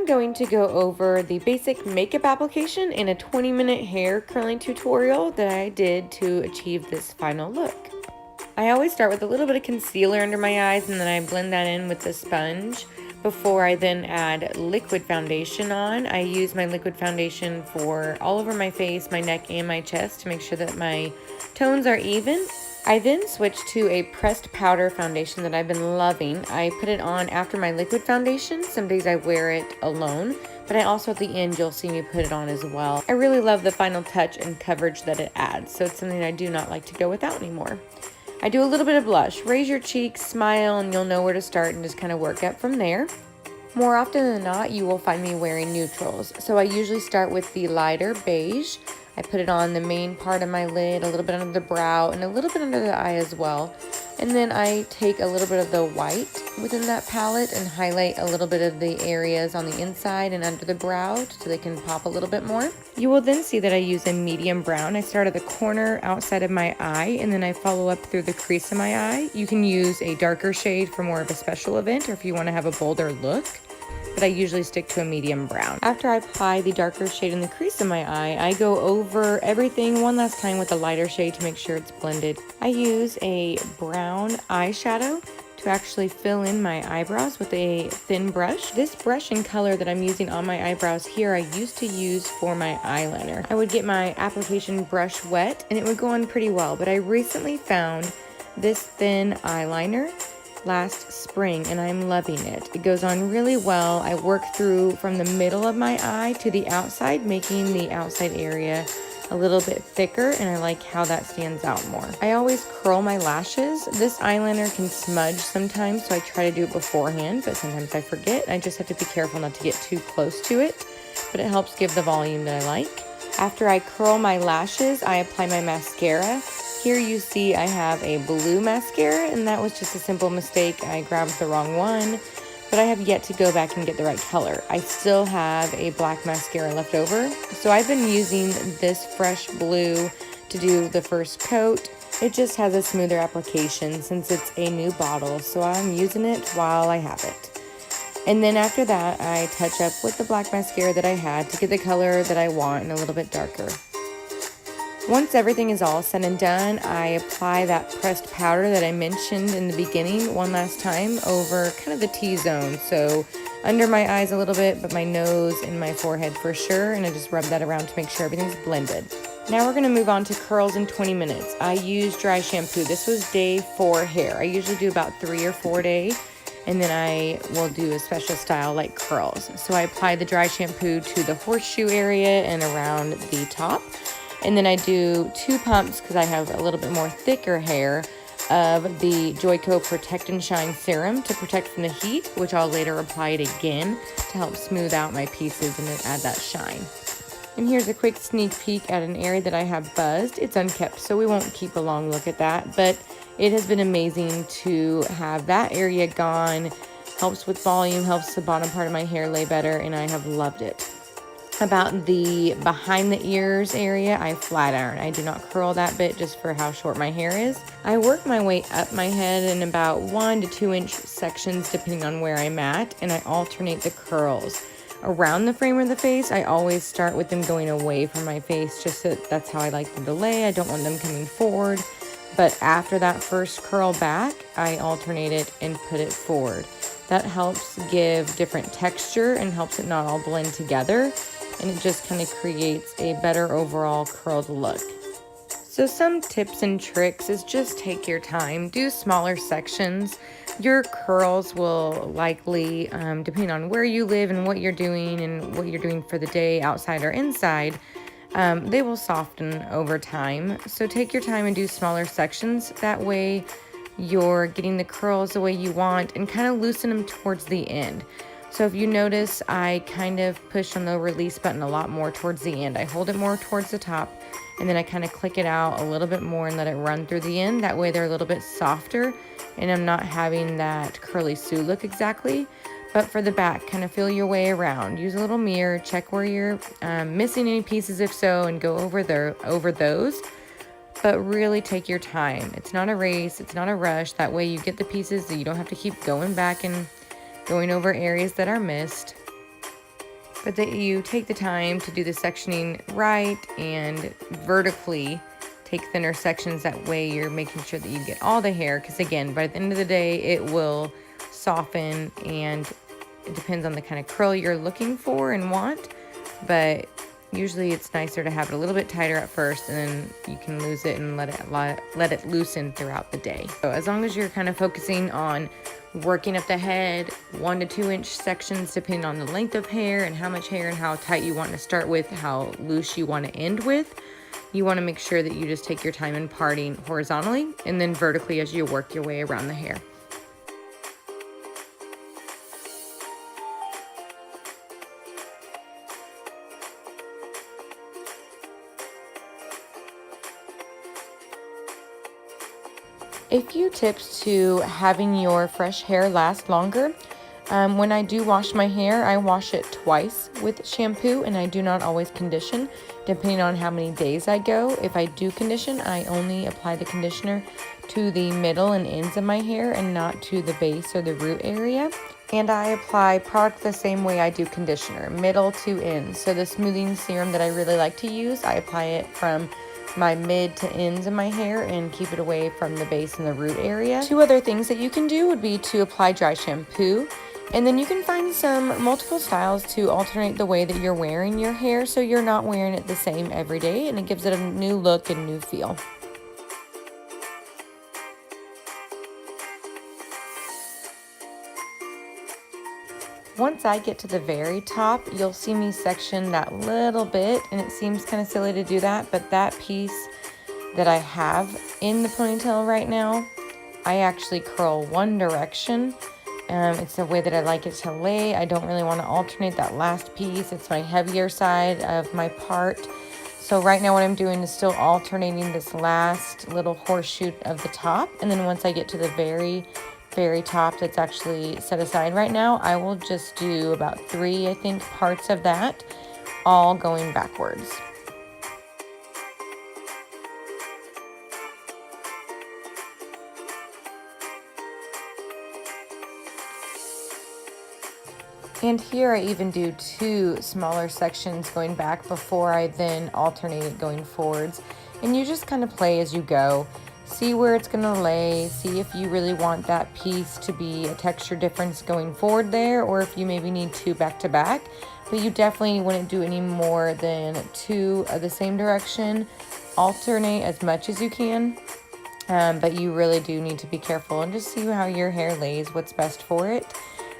I'm going to go over the basic makeup application in a 20-minute hair curling tutorial that I did to achieve this final look. I always start with a little bit of concealer under my eyes and then I blend that in with the sponge before I then add liquid foundation on. I use my liquid foundation for all over my face, my neck, and my chest to make sure that my tones are even. I then switch to a pressed powder foundation that I've been loving. I put it on after my liquid foundation. Some days I wear it alone, but I also at the end you'll see me put it on as well. I really love the final touch and coverage that it adds, so it's something I do not like to go without anymore. I do a little bit of blush. Raise your cheeks, smile, and you'll know where to start and just kind of work up from there. More often than not, you will find me wearing neutrals. So I usually start with the lighter beige. I put it on the main part of my lid, a little bit under the brow, and a little bit under the eye as well. And then I take a little bit of the white within that palette and highlight a little bit of the areas on the inside and under the brow so they can pop a little bit more. You will then see that I use a medium brown. I start at the corner outside of my eye and then I follow up through the crease of my eye. You can use a darker shade for more of a special event or if you want to have a bolder look, but I usually stick to a medium brown. After I apply the darker shade in the crease of my eye, I go over everything one last time with a lighter shade to make sure it's blended. I use a brown eyeshadow to actually fill in my eyebrows with a thin brush. This brush and color that I'm using on my eyebrows here, I used to use for my eyeliner. I would get my application brush wet and it would go on pretty well, but I recently found this thin eyeliner last spring and I'm loving it. It goes on really well. I work through from the middle of my eye to the outside, making the outside area a little bit thicker, and I like how that stands out more. I always curl my lashes. This eyeliner can smudge sometimes, so I try to do it beforehand, but sometimes I forget. I just have to be careful not to get too close to it, but it helps give the volume that I like. After I curl my lashes, I apply my mascara. Here you see I have a blue mascara, and that was just a simple mistake. I grabbed the wrong one, but I have yet to go back and get the right color. I still have a black mascara left over, so I've been using this fresh blue to do the first coat. It just has a smoother application since it's a new bottle, so I'm using it while I have it. And then after that, I touch up with the black mascara that I had to get the color that I want and a little bit darker. Once everything is all said and done, I apply that pressed powder that I mentioned in the beginning one last time over kind of the T-zone. So under my eyes a little bit, but my nose and my forehead for sure. And I just rub that around to make sure everything's blended. Now we're going to move on to curls in 20 minutes. I use dry shampoo. This was day 4 hair. I usually do about 3 or 4 days. And then I will do a special style like curls. So I apply the dry shampoo to the horseshoe area and around the top. And then I do 2 pumps because I have a little bit more thicker hair of the Joico Protect and Shine Serum to protect from the heat, which I'll later apply it again to help smooth out my pieces and then add that shine. And here's a quick sneak peek at an area that I have buzzed. It's unkept, so we won't keep a long look at that, but it has been amazing to have that area gone. Helps with volume, helps the bottom part of my hair lay better, and I have loved it. About the behind the ears area, I flat iron. I do not curl that bit just for how short my hair is. I work my way up my head in about 1 to 2 inch sections depending on where I'm at, and I alternate the curls. Around the frame of the face, I always start with them going away from my face, just so that's how I like them to lay. I don't want them coming forward. But after that first curl back, I alternate it and put it forward. That helps give different texture and helps it not all blend together. And it just kind of creates a better overall curled look. So some tips and tricks is just take your time, do smaller sections. Your curls will likely, depending on where you live and what you're doing for the day outside or inside, they will soften over time. So take your time and do smaller sections. That way you're getting the curls the way you want and kind of loosen them towards the end. So if you notice, I kind of push on the release button a lot more towards the end. I hold it more towards the top and then I kind of click it out a little bit more and let it run through the end. That way they're a little bit softer and I'm not having that curly Sue look exactly. But for the back, kind of feel your way around. Use a little mirror, check where you're missing any pieces if so, and go over those. But really take your time. It's not a race, it's not a rush. That way you get the pieces so you don't have to keep going back and going over areas that are missed. but that you take the time to do the sectioning right and vertically take thinner sections. That way you're making sure that you get all the hair, because again, by the end of the day, it will soften, and it depends on the kind of curl you're looking for and want, but usually it's nicer to have it a little bit tighter at first, and then you can lose it and let it loosen throughout the day. So as long as you're kind of focusing on working up the head, 1 to 2 inch sections depending on the length of hair and how much hair and how tight you want to start with, how loose you want to end with, you want to make sure that you just take your time in parting horizontally and then vertically as you work your way around the hair. A few tips to having your fresh hair last longer. When I do wash my hair, I wash it twice with shampoo, and I do not always condition, depending on how many days I go. If I do condition, I only apply the conditioner to the middle and ends of my hair and not to the base or the root area. And I apply product the same way I do conditioner, middle to ends. So the smoothing serum that I really like to use, I apply it from my mid to ends of my hair and keep it away from the base and the root area. 2 other things that you can do would be to apply dry shampoo, and then you can find some multiple styles to alternate the way that you're wearing your hair, so you're not wearing it the same every day, and it gives it a new look and new feel. Once I get to the very top, you'll see me section that little bit, and it seems kind of silly to do that, but that piece that I have in the ponytail right now, I actually curl one direction. It's the way that I like it to lay. I don't really want to alternate that last piece. It's my heavier side of my part. So right now what I'm doing is still alternating this last little horseshoe of the top, and then once I get to the very top that's actually set aside right now, I will just do about 3, I think, parts of that, all going backwards. And here I even do 2 smaller sections going back before I then alternate it going forwards. And you just kind of play as you go. See where it's going to lay, see if you really want that piece to be a texture difference going forward there, or if you maybe need 2 back to back. But you definitely wouldn't do any more than 2 of the same direction. Alternate as much as you can, but you really do need to be careful and just see how your hair lays, what's best for it.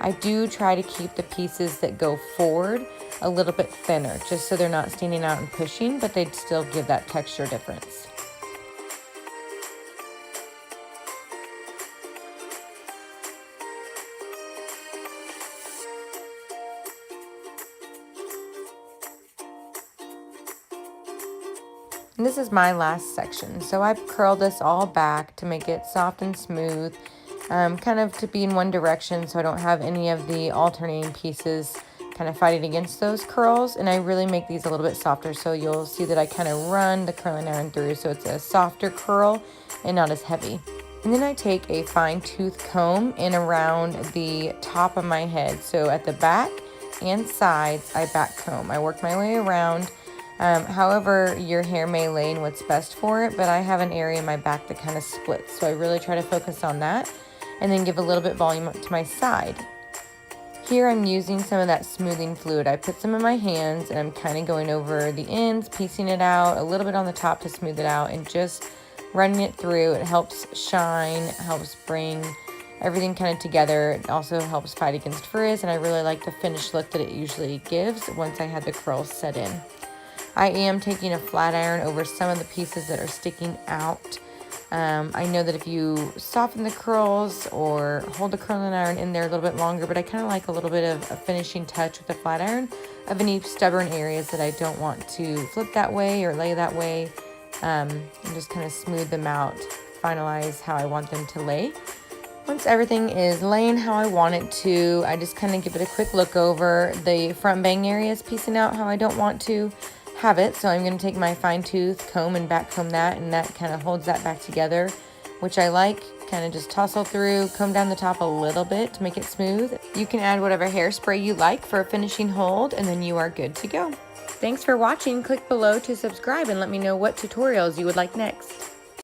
I do try to keep the pieces that go forward a little bit thinner, just so they're not standing out and pushing, but they'd still give that texture difference. And this is my last section, so I've curled this all back to make it soft and smooth, kind of to be in one direction so I don't have any of the alternating pieces kind of fighting against those curls. And I really make these a little bit softer, so you'll see that I kind of run the curling iron through so it's a softer curl and not as heavy. And then I take a fine tooth comb in around the top of my head, so at the back and sides I back comb. I work my way around. However your hair may lay and what's best for it, but I have an area in my back that kind of splits, so I really try to focus on that and then give a little bit volume up to my side. Here I'm using some of that smoothing fluid. I put some in my hands and I'm kind of going over the ends, piecing it out, a little bit on the top to smooth it out, and just running it through. It helps shine, helps bring everything kind of together. It also helps fight against frizz, and I really like the finished look that it usually gives once I had the curls set in. I am taking a flat iron over some of the pieces that are sticking out. I know that if you soften the curls or hold the curling iron in there a little bit longer, but I kind of like a little bit of a finishing touch with the flat iron of any stubborn areas that I don't want to flip that way or lay that way, and just kind of smooth them out, finalize how I want them to lay. Once everything is laying how I want it to, I just kind of give it a quick look over. The front bang area is piecing out how I don't want to have it, so I'm going to take my fine tooth comb and back comb that, and that kind of holds that back together, which I like. kind of just tussle through, comb down the top a little bit to make it smooth. You can add whatever hairspray you like for a finishing hold, and then you are good to go. Thanks for watching. Click below to subscribe and let me know what tutorials you would like next.